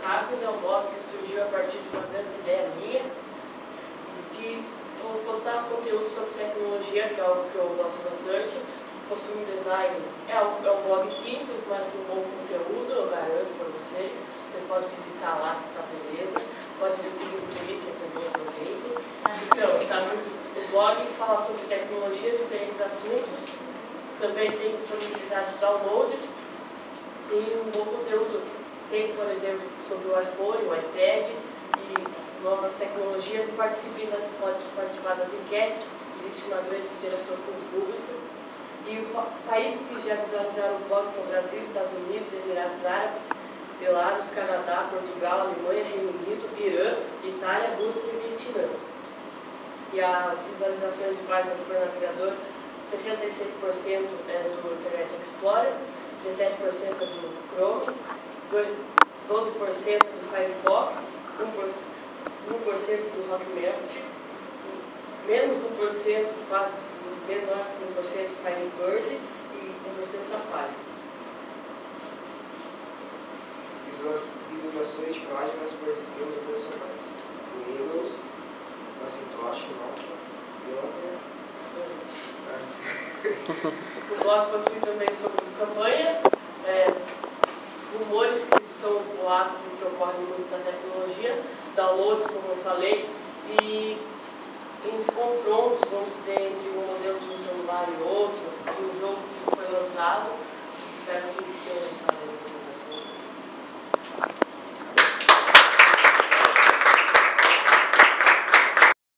Rápidas é um blog que surgiu a partir de uma grande ideia minha, de postar conteúdo sobre tecnologia, que é algo que eu gosto bastante. Possui um design, é um blog simples, mas com bom conteúdo, eu garanto para vocês. Vocês podem visitar lá, que tá beleza. Pode me seguir no Twitter também, aproveitem. Então, tá muito. O blog fala sobre tecnologias, diferentes assuntos. Também tem disponibilizado downloads e um bom conteúdo. Tem, por exemplo, sobre o iPhone, o iPad e novas tecnologias, e pode participar das enquetes. Existe uma grande interação com o público. E países que já visualizaram o blog são Brasil, Estados Unidos, Emirados Árabes, Belarus, Canadá, Portugal, Alemanha, Reino Unido, Irã, Itália, Rússia e Vietnã. E as visualizações de páginas por navegador, 66% é do Internet Explorer, 17% é do Chrome, 12% do Firefox, 1% do Hotmail, menos 1%, quase menor que 1% Firebird e 1% Safari. Visualizações de páginas por sistemas operacionais: Windows, Macintosh, Nokia, Yonder. O blog possui também sobre campanhas, rumores que são os boatos que ocorrem muito na tecnologia, downloads, como eu falei, e entre confrontos, vamos dizer,